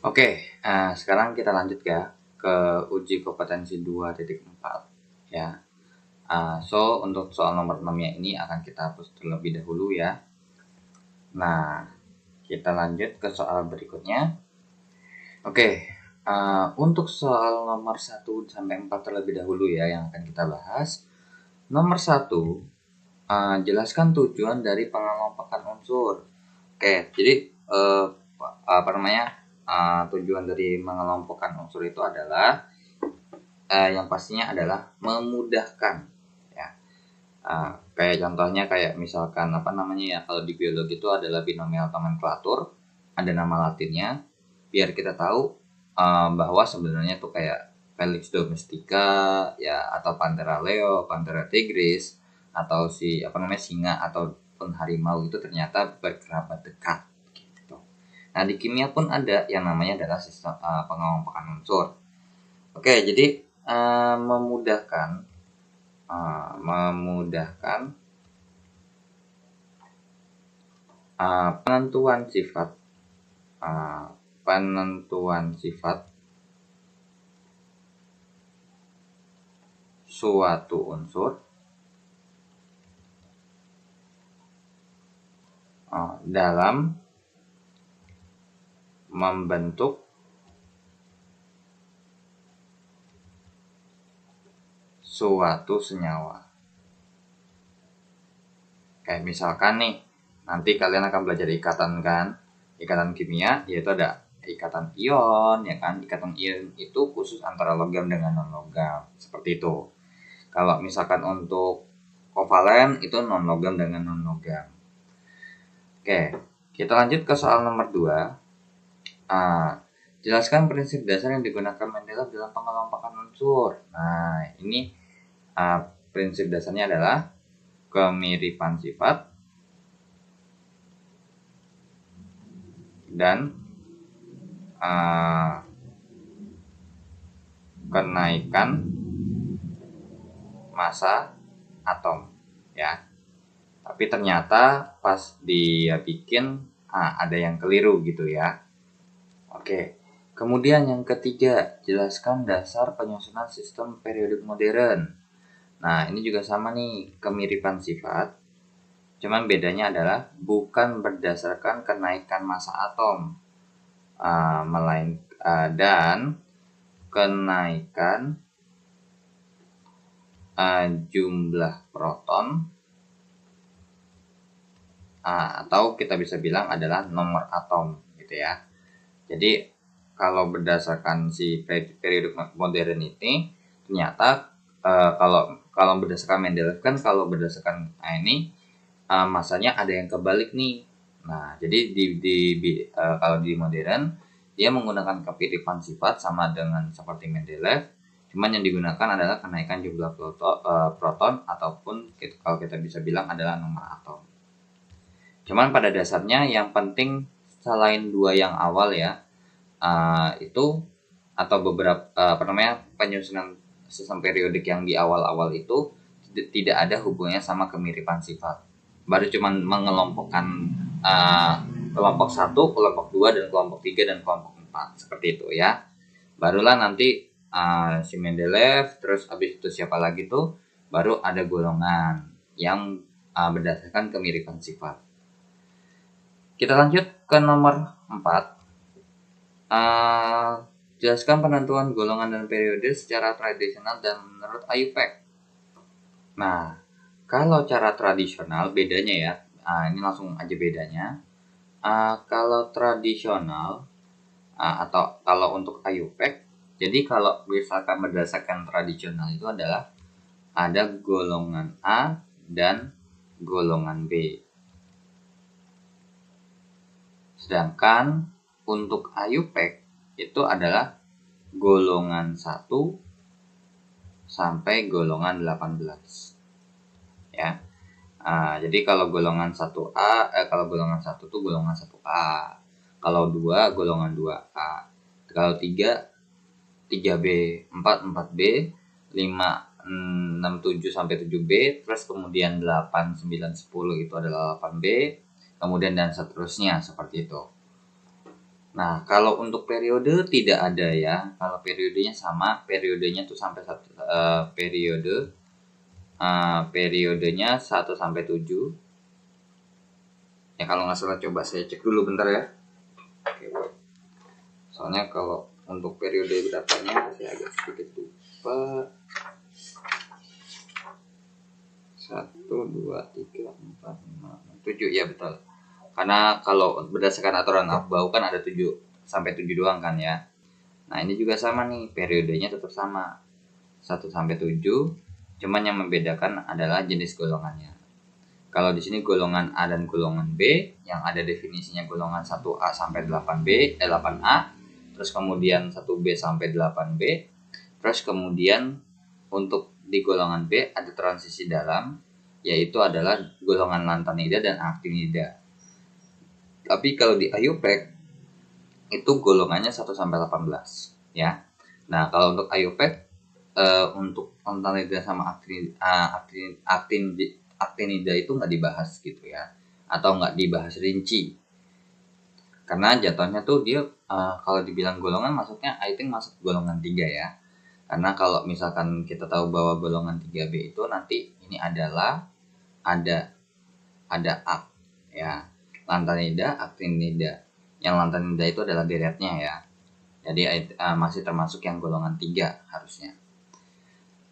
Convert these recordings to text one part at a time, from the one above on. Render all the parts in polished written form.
Oke, sekarang kita lanjut ya ke uji kompetensi 2.4 ya. Untuk soal nomor 6-nya ini akan kita hapus terlebih dahulu ya. Nah, kita lanjut ke soal berikutnya. Oke, untuk soal nomor 1 sampai 4 terlebih dahulu ya yang akan kita bahas. Nomor 1, jelaskan tujuan dari pengelompokan unsur. Oke, jadi tujuan dari mengelompokkan unsur itu adalah yang pastinya adalah memudahkan ya. Kayak contohnya kayak misalkan kalau di biologi itu adalah binomial nomenklatur, ada nama latinnya biar kita tahu bahwa sebenarnya tuh kayak Felix domestica ya, atau Panthera leo, Panthera tigris, atau singa ataupun harimau itu ternyata berkerabat dekat gitu. Nah, di kimia pun ada yang namanya adalah sistem pengelompokan unsur. Oke, jadi memudahkan penentuan sifat suatu unsur dalam membentuk suatu senyawa. Kayak misalkan nih, nanti kalian akan belajar ikatan kan, ikatan kimia, yaitu ada ikatan ion ya kan. Ikatan ion itu khusus antara logam dengan non logam, seperti itu. Kalau misalkan untuk kovalen itu non logam dengan non logam. Oke, kita lanjut ke soal nomor 2. Jelaskan prinsip dasar yang digunakan Mendeleev dalam pengelompokan unsur. Nah, ini prinsip dasarnya adalah kemiripan sifat dan kenaikan massa atom ya. Tapi ternyata pas dia bikin ada yang keliru gitu ya. Oke. Kemudian yang ketiga, jelaskan dasar penyusunan sistem periodik modern. Nah, ini juga sama nih, kemiripan sifat. Cuman bedanya adalah bukan berdasarkan kenaikan massa atom, dan kenaikan jumlah proton, atau kita bisa bilang adalah nomor atom gitu ya. Jadi kalau berdasarkan si periodik modern ini ternyata kalau berdasarkan Mendeleev kan, kalau berdasarkan ini masanya ada yang kebalik nih. Nah, jadi kalau di modern dia menggunakan kemiripan sifat sama dengan seperti Mendeleev, cuman yang digunakan adalah kenaikan jumlah proton ataupun kalau kita bisa bilang adalah nomor atom. Cuman pada dasarnya yang penting selain dua yang awal ya, itu atau beberapa penyusunan sistem periodik yang di awal-awal itu tidak ada hubungannya sama kemiripan sifat. Baru cuman mengelompokkan kelompok 1, kelompok 2, dan kelompok 3 dan kelompok 4 seperti itu ya. Barulah nanti si Mendeleev, terus habis itu siapa lagi tuh, baru ada golongan yang berdasarkan kemiripan sifat. Kita lanjut ke nomor 4. Jelaskan penentuan golongan dan periode secara tradisional dan menurut IUPAC. Nah, kalau cara tradisional bedanya ya, ini langsung aja bedanya. Kalau tradisional atau kalau untuk IUPAC, jadi kalau misalkan berdasarkan tradisional itu adalah ada golongan A dan golongan B. Sedangkan untuk IUPAC itu adalah golongan 1 sampai golongan 18 ya. Jadi kalau golongan 1A, kalau golongan 1 itu golongan 1A, kalau 2 golongan 2A, kalau 3 3B, 4 4B, 5 6 7 sampai 7B, terus kemudian 8 9 10 itu adalah 8B, kemudian dan seterusnya seperti itu. Nah, kalau untuk periode tidak ada ya. Kalau periodenya sama, periodenya tuh sampai periodenya 1 sampai 7. Ya kalau nggak salah coba saya cek dulu bentar ya. Oke, soalnya kalau untuk periode berapanya saya agak sedikit lupa. 1, 2, 3, 4, 5, 7 ya betul. Karena kalau berdasarkan aturan bau kan ada 7 sampai 7 doang kan ya. Nah, ini juga sama nih, periodenya tetap sama. 1 sampai 7, cuman yang membedakan adalah jenis golongannya. Kalau di sini golongan A dan golongan B, yang ada definisinya golongan 1A sampai 8A, terus kemudian 1B sampai 8B, terus kemudian untuk di golongan B ada transisi dalam, yaitu adalah golongan lantanida dan aktinida. Tapi kalau di IUPAC itu golongannya 1 sampai 18 ya. Nah, kalau untuk IUPAC untuk lantanida sama aktinida itu nggak dibahas gitu ya, atau nggak dibahas rinci, karena jatuhnya tuh dia kalau dibilang golongan masuknya I think masuk golongan 3 ya. Karena kalau misalkan kita tahu bahwa golongan 3B itu nanti ini adalah ada ak ya, lantanida, aktinida. Yang lantanida itu adalah deretnya ya. Jadi masih termasuk yang golongan 3 harusnya.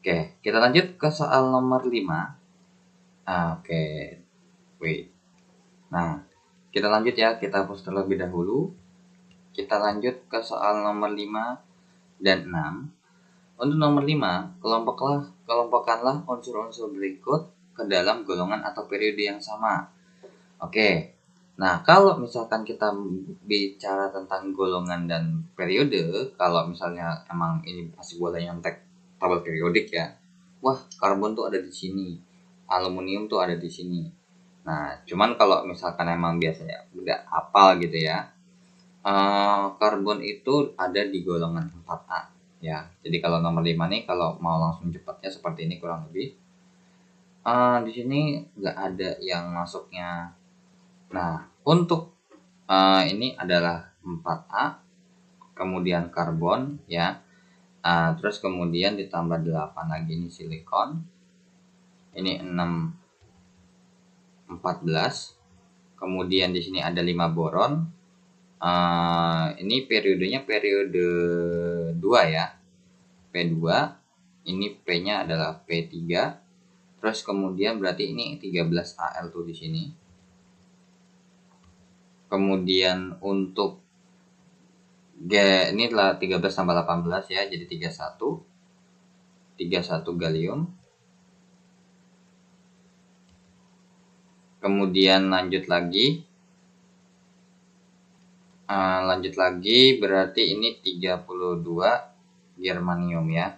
Oke, kita lanjut ke soal nomor 5. Oke, wait. Nah, kita lanjut ya, kita hapus terlebih dahulu. Kita lanjut ke soal nomor 5 dan 6. Untuk nomor 5, kelompokkanlah unsur-unsur berikut ke dalam golongan atau periode yang sama. Oke, nah kalau misalkan kita bicara tentang golongan dan periode, kalau misalnya emang ini masih boleh nyontek tabel periodik ya. Wah, karbon tuh ada di sini, aluminium tuh ada di sini. Nah, cuman kalau misalkan emang biasanya udah hafal gitu ya, karbon itu ada di golongan 4A ya. Jadi kalau nomor 5 nih, kalau mau langsung cepatnya seperti ini kurang lebih. Di sini nggak ada yang masuknya. Nah, untuk ini adalah 4A, kemudian karbon ya. Terus kemudian ditambah 8 lagi ini silikon. Ini 6, 14. Kemudian di sini ada 5 boron. Ini periodenya periode 2 ya. P2. Ini P-nya adalah P3. Terus kemudian berarti ini 13Al tuh di sini. Kemudian untuk ini adalah 13 tambah 18 ya, jadi 31 gallium. Kemudian lanjut lagi berarti ini 32 germanium ya.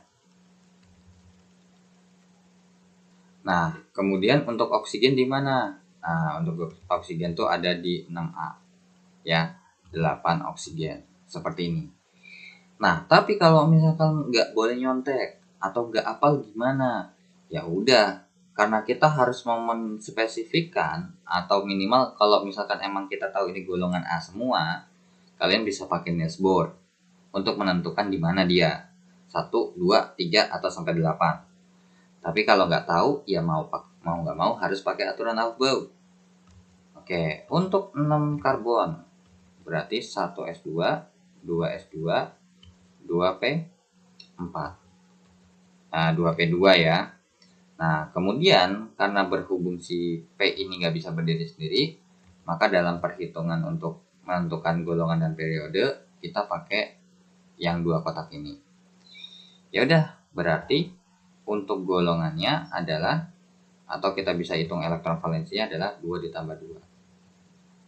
Nah, kemudian untuk oksigen di mana? Nah, untuk oksigen tuh ada di 6A ya, 8 oksigen seperti ini. Nah, tapi kalau misalkan nggak boleh nyontek atau nggak apal gimana? Ya udah, karena kita harus menspesifikkan, atau minimal kalau misalkan emang kita tahu ini golongan A semua, kalian bisa pakai Niels Bohr untuk menentukan di mana dia 1, 2, 3 atau sampai 8. Tapi kalau nggak tahu ya mau nggak mau harus pakai aturan Aufbau. Oke, untuk 6 karbon berarti 1s2, 2s2, 2p4. Nah, 2p2 ya. Nah, kemudian karena berhubung si P ini nggak bisa berdiri sendiri, maka dalam perhitungan untuk menentukan golongan dan periode kita pakai yang 2 kotak ini. Ya udah, berarti untuk golongannya adalah, atau kita bisa hitung elektron valensinya adalah 2 ditambah 2.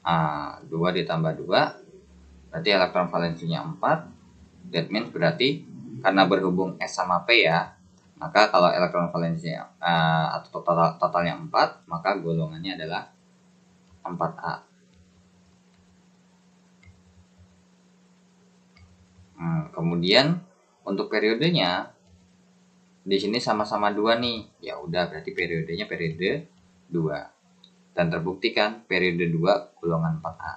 2 ditambah 2 berarti elektron valensinya 4. That means berarti karena berhubung S sama P ya, maka kalau elektron valensinya atau totalnya 4, maka golongannya adalah 4A. Kemudian untuk periodenya di sini sama-sama 2 nih. Ya udah, berarti periodenya periode 2. Dan terbukti kan periode 2 golongan 4A.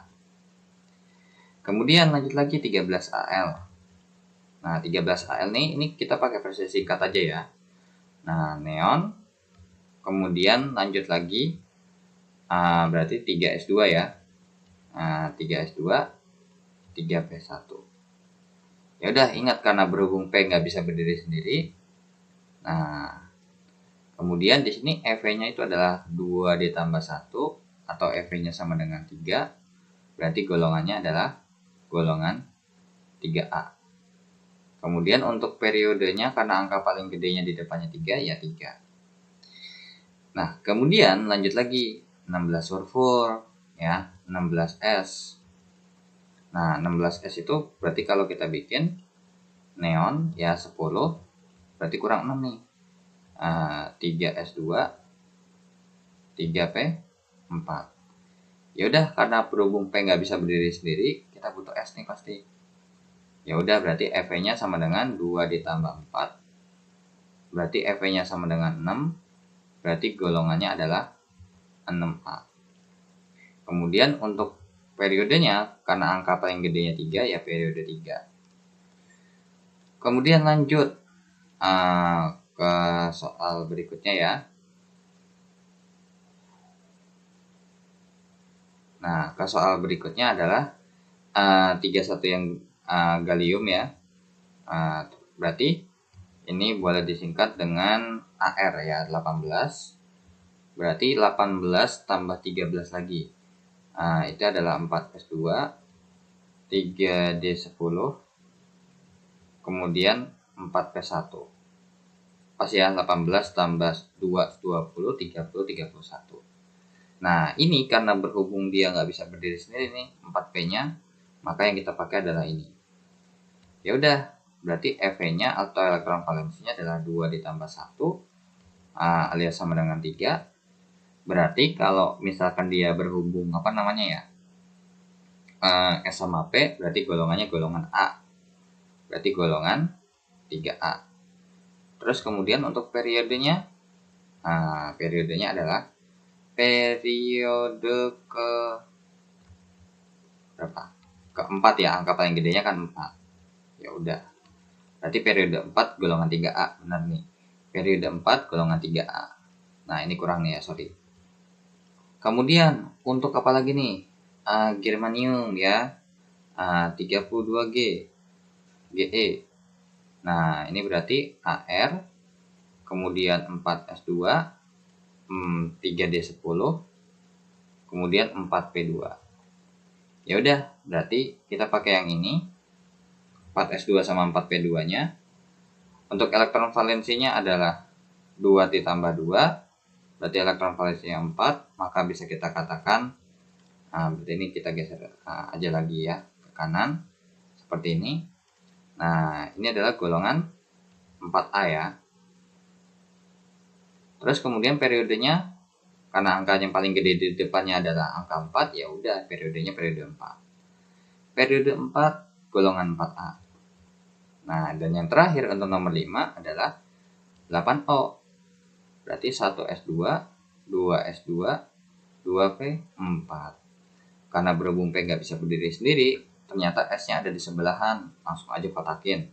Kemudian lanjut lagi 13AL. Nah, 13AL ini kita pakai versi singkat aja ya. Nah, neon. Kemudian lanjut lagi, berarti 3S2 ya. 3S2, 3P1. Ya udah, ingat karena berhubung P nggak bisa berdiri sendiri. Nah, kemudian di sini EV-nya itu adalah 2 ditambah 1 atau EV-nya sama dengan 3. Berarti golongannya adalah golongan 3A. Kemudian untuk periodenya karena angka paling gedenya di depannya 3 ya 3. Nah, kemudian lanjut lagi 16 sulfur ya, 16S. Nah, 16S itu berarti kalau kita bikin neon ya 10, berarti kurang 6 nih. 3S2, 3P4. Ya udah, karena berhubung P nggak bisa berdiri sendiri, kita butuh S nih pasti. Ya udah, berarti EV-nya sama dengan 2 ditambah 4. Berarti EV-nya sama dengan 6. Berarti golongannya adalah 6A. Kemudian untuk periodenya, karena angka paling gedenya 3, ya periode 3. Kemudian lanjut ke soal berikutnya ya. Nah, ke soal berikutnya adalah 31 yang gallium ya. Berarti ini boleh disingkat dengan AR ya, 18. Berarti 18 tambah 13 lagi. Itu adalah 4S2, 3D10, kemudian 4P1. Pas ya, 18 tambah 2, 20, 30, 31. Nah, ini karena berhubung dia nggak bisa berdiri sendiri nih, 4P-nya, maka yang kita pakai adalah ini. Ya udah, berarti EV-nya atau elektron valensinya adalah 2 ditambah 1, alias sama dengan 3. Berarti kalau misalkan dia berhubung S sama P, berarti golongannya golongan A. Berarti golongan 3A. Terus kemudian untuk periodenya, periodenya adalah periode ke berapa? Keempat ya, angka paling gedenya kan 4. Ya udah. Berarti periode 4 golongan 3A, benar nih. Periode 4 golongan 3A. Nah, ini kurang nih ya, sorry. Kemudian untuk apa lagi nih? Germanium ya. 32G GE. Nah, ini berarti AR, kemudian 4S2, 3D10, kemudian 4P2. Ya udah, berarti kita pakai yang ini. 4S2 sama 4P2-nya. Untuk elektron valensinya adalah 2 ditambah 2. Berarti elektron valensinya 4, maka bisa kita katakan, berarti ini kita geser aja lagi ya ke kanan seperti ini. Nah, ini adalah golongan 4A ya. Terus kemudian periodenya, karena angka yang paling gede di depannya adalah angka 4, ya udah periodenya periode 4. Periode 4 golongan 4A. Nah, dan yang terakhir untuk nomor 5 adalah 8O. Berarti 1S2, 2S2, 2P4. Karena berhubung P nggak bisa berdiri sendiri, ternyata S-nya ada di sebelahan. Langsung aja kotakin.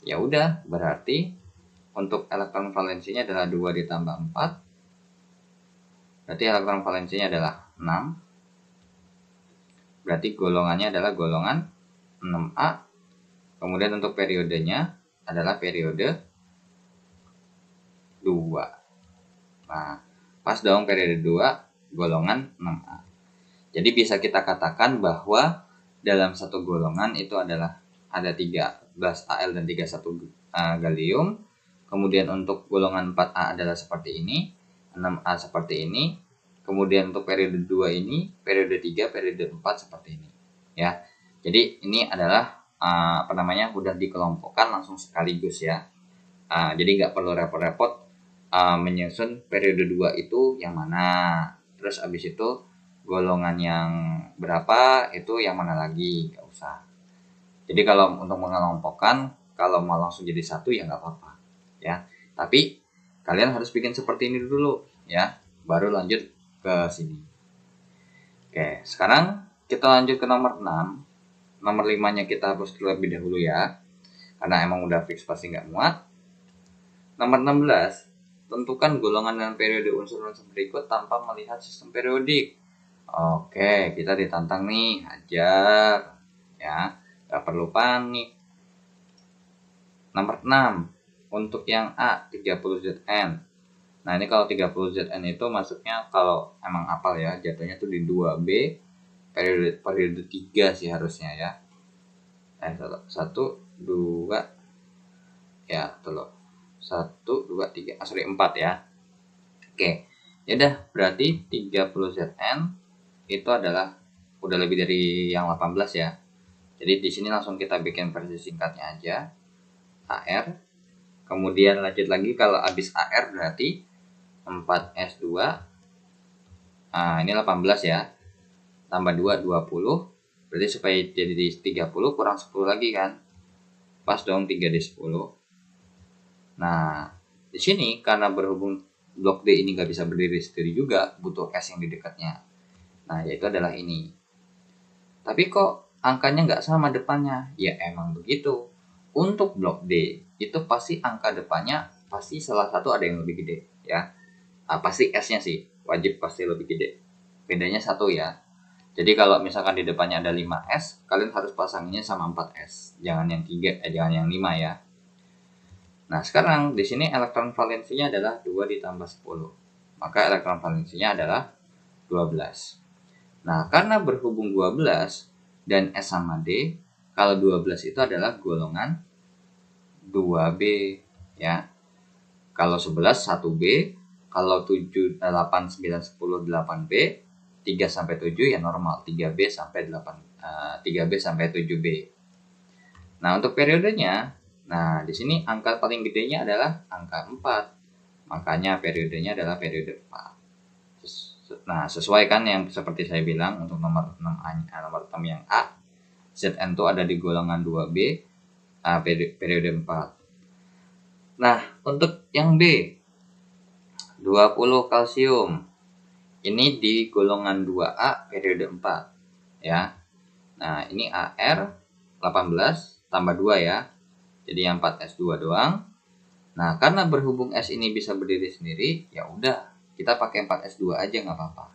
Ya udah, berarti untuk elektron valensinya adalah 2 ditambah 4. Berarti elektron valensinya adalah 6. Berarti golongannya adalah golongan 6A. Kemudian untuk periodenya adalah periode 2. Nah, pas dong periode 2 golongan 6A. Jadi bisa kita katakan bahwa dalam satu golongan itu adalah ada 13 Al dan 31 gallium. Kemudian untuk golongan 4A adalah seperti ini, 6A seperti ini. Kemudian untuk periode 2 ini, periode 3, periode 4 seperti ini. Ya. Jadi ini adalah udah dikelompokkan langsung sekaligus ya. Jadi nggak perlu repot-repot menyusun periode 2 itu yang mana, terus abis itu golongan yang berapa itu yang mana lagi, nggak usah. Jadi kalau untuk mengelompokkan, kalau mau langsung jadi satu ya nggak apa-apa ya, tapi kalian harus bikin seperti ini dulu ya, baru lanjut ke sini. Oke, sekarang kita lanjut ke nomor 6. nomor 5-nya kita hapus terlebih dahulu ya, karena emang udah fix pasti nggak muat. Nomor 16, tentukan golongan dan periode unsur-unsur berikut tanpa melihat sistem periodik. Oke, kita ditantang nih, hajar ya, nggak perlu panik. Nomor 6, untuk yang A 30ZN. Nah ini kalau 30ZN itu masuknya kalau emang apal ya, jatuhnya tuh di 2B periode 3 sih harusnya ya. 1, 2 ya, telur 1, 2, 3, sorry 4 ya. Oke, ya udah berarti 30ZN itu adalah udah lebih dari yang 18 ya. Jadi di sini langsung kita bikin versi singkatnya aja, AR. Kemudian lanjut lagi, kalau habis AR berarti 4S2. Nah, ini 18 ya. Tambah 2, 20. Berarti supaya jadi 30 kurang 10 lagi kan. Pas dong 3 di 10. Nah, di sini karena berhubung blok D ini nggak bisa berdiri sendiri juga, butuh S yang di dekatnya. Nah, yaitu adalah ini. Tapi kok angkanya nggak sama depannya? Ya emang begitu. Untuk blok D, itu pasti angka depannya pasti salah satu ada yang lebih gede ya. Pasti S-nya sih, wajib pasti lebih gede. Bedanya 1 ya. Jadi kalau misalkan di depannya ada 5S, kalian harus pasanginnya sama 4S. Jangan yang 3, jangan yang 5 ya. Nah, sekarang di sini elektron valensinya adalah 2 ditambah 10. Maka elektron valensinya adalah 12. Nah, karena berhubung 12 dan S sama D, kalau 12 itu adalah golongan 2B ya. Kalau 11 1B, kalau 7 8 9 10 8B, 3 sampai 7 ya normal, 3B sampai 3B sampai 7B. Nah, untuk periodenya, nah di sini angka paling gedenya adalah angka 4. Makanya periodenya adalah periode 4. Nah, sesuai kan yang seperti saya bilang untuk nomor 6 yang A, Zn itu ada di golongan 2B, periode 4. Nah, untuk yang B, 20 kalsium. Ini di golongan 2A periode 4 ya. Nah, ini AR 18 tambah 2 ya. Jadi yang 4S2 doang. Nah, karena berhubung S ini bisa berdiri sendiri, ya udah kita pakai 4S2 aja nggak apa-apa.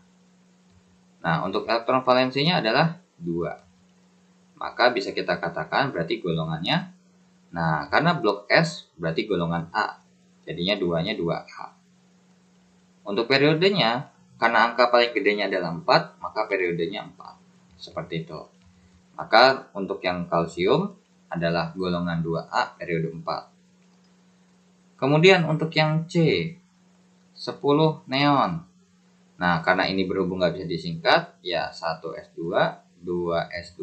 Nah, untuk elektron valensinya adalah 2. Maka bisa kita katakan berarti golongannya, nah karena blok S berarti golongan A. Jadinya 2-nya 2A. Untuk periodenya, karena angka paling gedenya adalah 4, maka periodenya 4. Seperti itu. Maka untuk yang kalsium adalah golongan 2A periode 4. Kemudian untuk yang C, 10 neon. Nah, karena ini berhubung nggak bisa disingkat, ya 1S2, 2S2,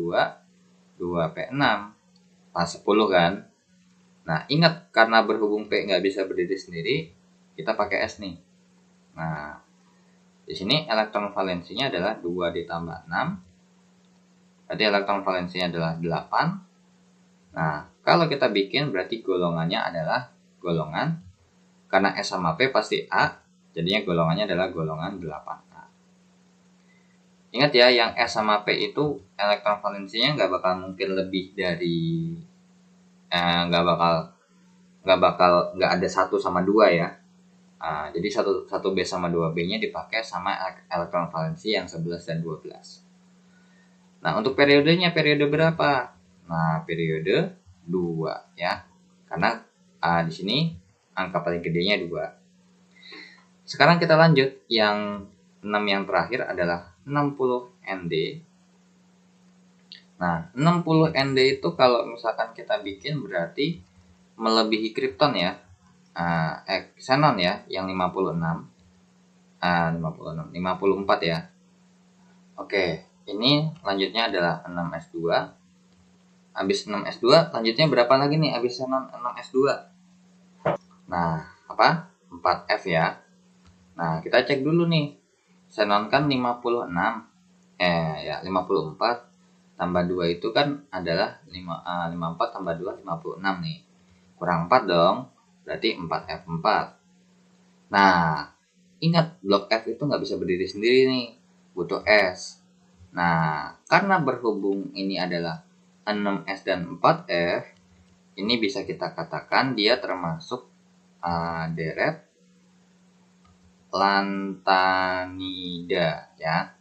2P6. Pas 10 kan. Nah, ingat karena berhubung P nggak bisa berdiri sendiri, kita pakai S nih. Nah, di sini elektron valensinya adalah 2 ditambah 6. Berarti elektron valensinya adalah 8. Nah, kalau kita bikin berarti golongannya adalah golongan, karena S sama P pasti A, jadinya golongannya adalah golongan 8A. Ingat ya, yang S sama P itu elektron valensinya nggak bakal mungkin lebih dari nggak ada 1 sama 2 ya. Jadi 1B sama 2B-nya dipakai sama elektron valensi yang 11 dan 12. Nah, untuk periodenya periode berapa? Nah, periode 2 ya. Karena di sini angka paling gedenya 2. Sekarang kita lanjut, yang 6 yang terakhir adalah 60 Nd. Nah, 60 Nd itu kalau misalkan kita bikin berarti melebihi kripton ya. Xenon ya, yang 56. 54 ya. Oke, ini lanjutnya adalah 6S2. Habis 6S2, lanjutnya berapa lagi nih habis xenon 6S2? Nah, apa? 4F ya. Nah, kita cek dulu nih. Xenon kan 56. 54 tambah 2 itu kan adalah 54 tambah 2 56 nih. Kurang 4 dong. Berarti 4F4. Nah, ingat blok F itu nggak bisa berdiri sendiri nih. Butuh S. Nah, karena berhubung ini adalah 6S dan 4F ini bisa kita katakan dia termasuk deret lantanida ya,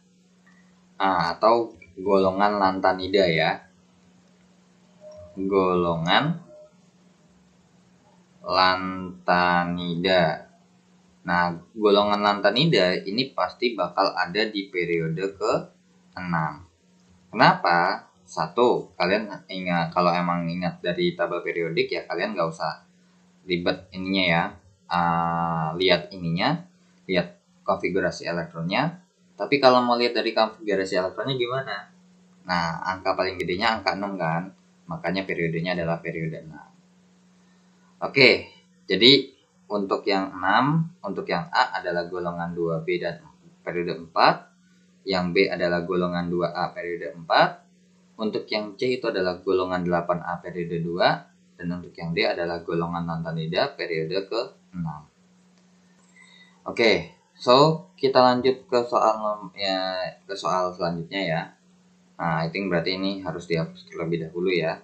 atau golongan lantanida ya, golongan lantanida. Nah, golongan lantanida ini pasti bakal ada di periode ke-6. Kenapa? Satu, kalian ingat, kalau emang ingat dari tabel periodik ya kalian gak usah ribet ininya ya. Lihat ininya, lihat konfigurasi elektronnya. Tapi kalau mau lihat dari konfigurasi elektronnya gimana? Nah, angka paling gedenya angka 6 kan? Makanya periodenya adalah periode 6. Oke, jadi untuk yang 6, untuk yang A adalah golongan 2B dan periode 4. Yang B adalah golongan 2A periode 4. Untuk yang C itu adalah golongan 8A periode 2. Dan untuk yang D adalah golongan lantanida periode ke-6. Oke, so kita lanjut ke soal selanjutnya ya. Nah, I think berarti ini harus dihapus terlebih dahulu ya.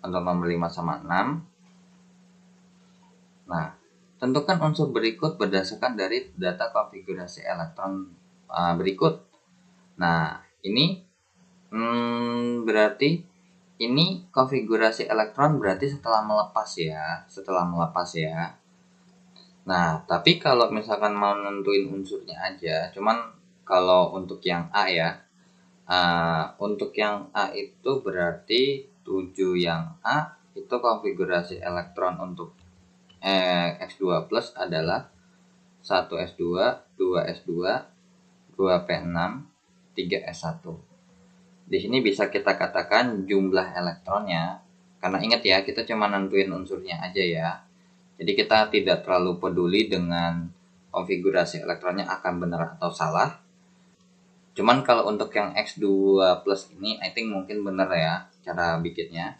Untuk nomor 5 sama 6. Nah, tentukan unsur berikut berdasarkan dari data konfigurasi elektron berikut. Nah, ini berarti ini konfigurasi elektron berarti setelah melepas ya. Nah, tapi kalau misalkan mau nentuin unsurnya aja, cuman kalau untuk yang A ya, untuk yang A itu berarti 7 yang A itu konfigurasi elektron untuk X2 plus adalah 1S2, 2S2, 2P6, 3S1. Di sini bisa kita katakan jumlah elektronnya, karena ingat ya kita cuma nentuin unsurnya aja ya. Jadi kita tidak terlalu peduli dengan konfigurasi elektronnya akan benar atau salah. Cuman kalau untuk yang X2 plus ini I think mungkin benar ya cara bikinnya.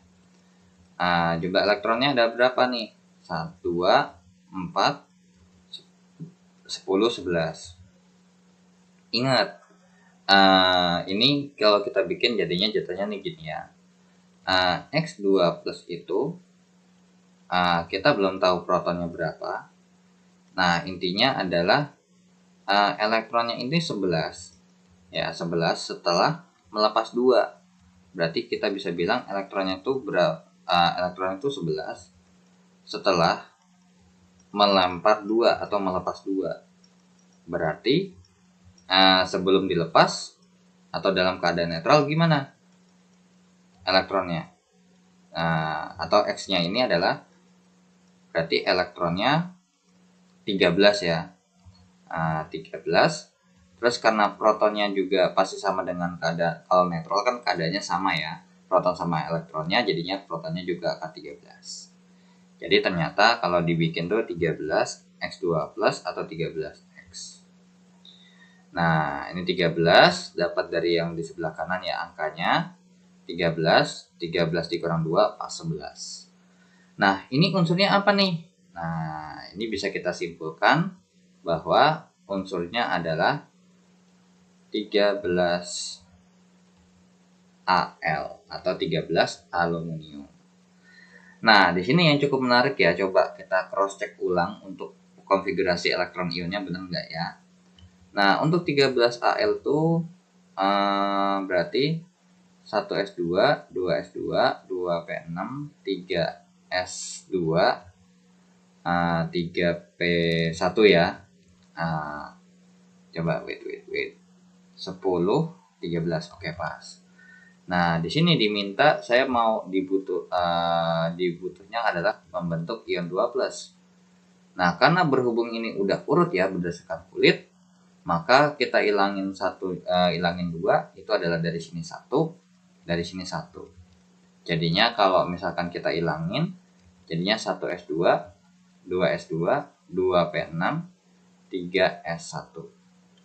Jumlah elektronnya ada berapa nih? 1, 2, 4, 10, 11. Ingat, ini kalau kita bikin jadinya nih gini ya. X2 plus itu kita belum tahu protonnya berapa. Nah, intinya adalah elektronnya ini 11. Ya, 11 setelah melepas 2. Berarti kita bisa bilang elektronnya itu elektron itu 11 setelah melempar 2 atau melepas 2. Berarti sebelum dilepas atau dalam keadaan netral gimana elektronnya? Atau X-nya ini adalah berarti elektronnya 13 ya. 13. Terus karena protonnya juga pasti sama dengan keadaan, kalau netral kan keadaannya sama ya. Proton sama elektronnya jadinya protonnya juga akan 13. Jadi ternyata kalau dibikin tuh 13 X2 plus atau 13X. Nah, ini 13 dapat dari yang di sebelah kanan ya angkanya. 13 dikurang 2 pas 11. Nah, ini unsurnya apa nih? Nah, ini bisa kita simpulkan bahwa unsurnya adalah 13 Al atau 13 aluminium. Nah, di sini yang cukup menarik ya, coba kita cross check ulang untuk konfigurasi elektron ionnya benar nggak ya. Nah, untuk 13 Al itu berarti 1S2, 2S2, 2P6, 3S2, 3P1 ya. Coba wait. 10, 13. Oke, pas. Nah, di sini diminta saya mau dibutuhnya adalah membentuk ion 2+. Nah, karena berhubung ini udah urut ya berdasarkan kulit, maka kita ilangin 2 itu adalah dari sini 1, dari sini 1. Jadinya kalau misalkan kita ilangin jadinya 1S2, 2S2, 2P6, 3S1.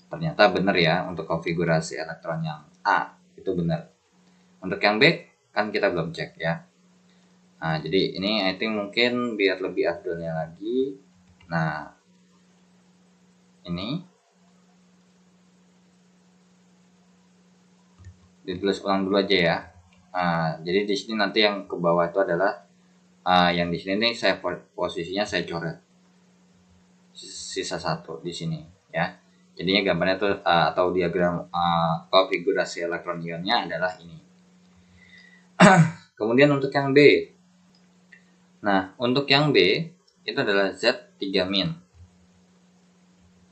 Ternyata benar ya untuk konfigurasi elektron yang A itu benar. Untuk yang B kan kita belum cek ya. Nah, jadi ini I think mungkin biar lebih afdolnya lagi. Nah, ini ditulis ulang dulu aja ya. Jadi di sini nanti yang ke bawah itu adalah yang di sini nih saya posisinya saya coret sisa 1 di sini ya. Jadinya gambarnya tuh atau diagram konfigurasi elektron ionnya adalah ini. Kemudian untuk yang B. Nah, untuk yang B itu adalah Z3-.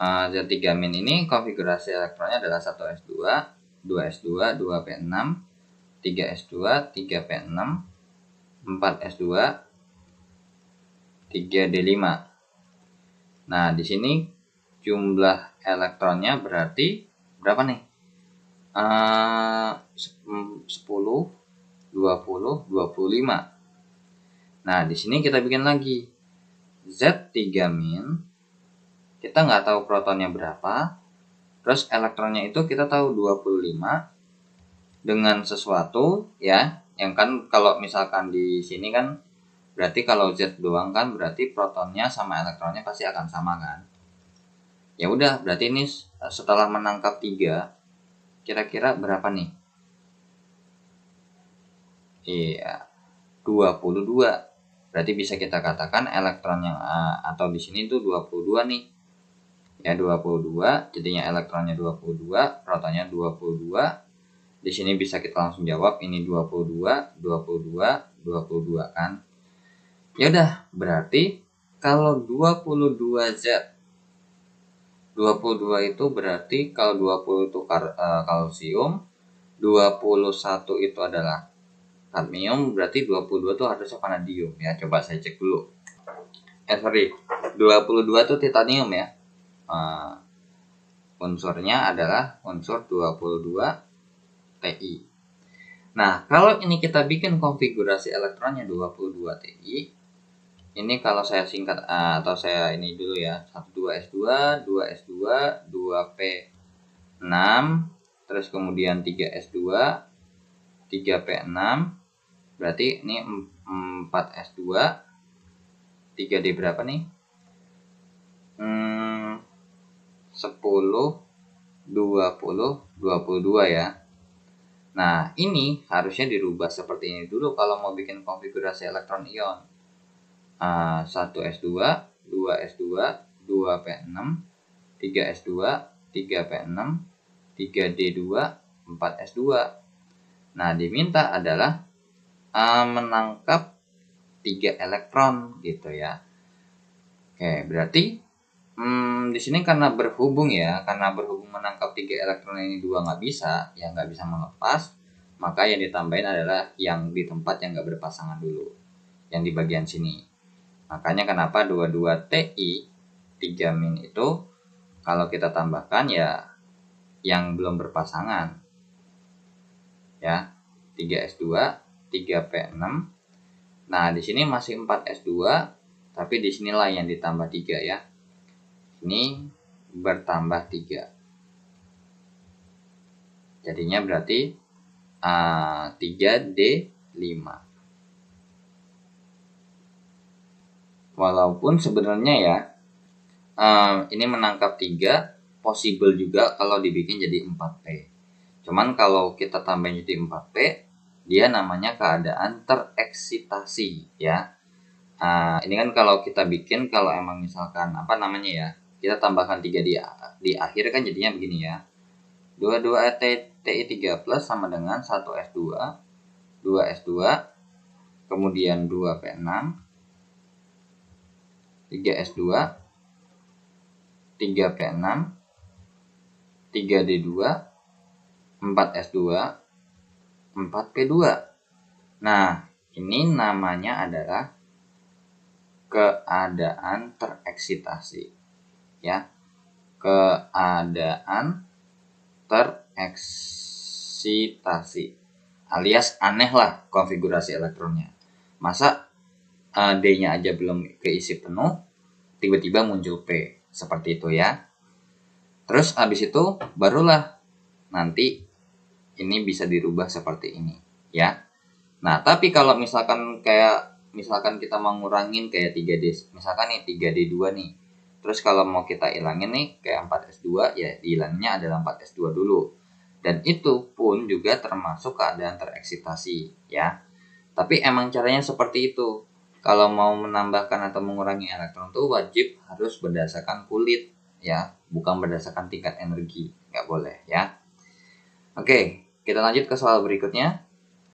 Z3- ini konfigurasi elektronnya adalah 1s2, 2s2, 2p6, 3s2, 3p6, 4s2, 3d5. Nah, di sini jumlah elektronnya berarti berapa nih? 10, 20, 25. Nah, di sini kita bikin lagi Z3-, kita nggak tahu protonnya berapa, terus elektronnya itu kita tahu 25 dengan sesuatu ya, yang kan kalau misalkan di sini kan berarti kalau Z doang kan berarti protonnya sama elektronnya pasti akan sama kan. Ya udah, berarti ini setelah menangkap 3 kira-kira berapa nih? Iya, 22. Berarti bisa kita katakan elektron yang atau di sini tuh 22 nih. Ya 22, jadinya elektronnya 22, protonnya 22. Di sini bisa kita langsung jawab ini 22, 22, 22 kan. Ya udah, berarti kalau 22Z 22 itu berarti kalau 20 itu kalsium, 21 itu adalah kadmium, berarti 22 itu harusnya vanadium ya. Coba saya cek dulu. 22 itu titanium ya. Unsurnya adalah unsur 22 Ti. Nah, kalau ini kita bikin konfigurasi elektronnya 22 Ti, ini kalau saya singkat atau saya ini dulu ya, 2s2, 2s2, 2p6, terus kemudian 3s2, 3p6, berarti ini 4s2, 3d berapa nih? 10, 20, 22 ya. Nah, ini harusnya dirubah seperti ini dulu kalau mau bikin konfigurasi elektron ion. 1s2, 2s2, 2p6, 3s2, 3p6, 3d2, 4s2. Nah, diminta adalah menangkap 3 elektron gitu ya. Oke, berarti di sini karena berhubung menangkap 3 elektron ini 2 nggak bisa melepas, maka yang ditambahin adalah yang di tempat yang nggak berpasangan dulu, yang di bagian sini. Makanya kenapa 22 Ti 3- itu kalau kita tambahkan ya yang belum berpasangan ya, 3s2, 3p6. Nah, di sini masih 4s2, tapi di sinilah yang ditambah 3 ya. Ini bertambah 3. Jadinya berarti 3d5. Walaupun sebenarnya ya ini menangkap 3 possible juga kalau dibikin jadi 4p. Cuman kalau kita tambahin jadi 4p, dia namanya keadaan tereksitasi ya. Ini kan kalau kita bikin, kalau emang misalkan kita tambahkan 3 di akhir kan jadinya begini ya. 22 Ti3+ sama dengan 1s2, 2s2, kemudian 2p6, 3s2, 3p6, 3d2, 4s2, 4p2. Nah, ini namanya adalah keadaan tereksitasi ya. Keadaan tereksitasi alias aneh lah konfigurasi elektronnya. Masa D-nya aja belum keisi penuh, tiba-tiba muncul P. Seperti itu ya. Terus habis itu barulah nanti ini bisa dirubah seperti ini ya. Nah, tapi kalau misalkan kita mau ngurangin kayak 3D, misalkan nih 3D2 nih. Terus kalau mau kita ilangin nih kayak 4S2, ya dihilanginnya adalah 4S2 dulu. Dan itu pun juga termasuk keadaan tereksitasi ya. Tapi emang caranya seperti itu. Kalau mau menambahkan atau mengurangi elektron itu wajib harus berdasarkan kulit ya, bukan berdasarkan tingkat energi. Nggak boleh ya. Oke, kita lanjut ke soal berikutnya.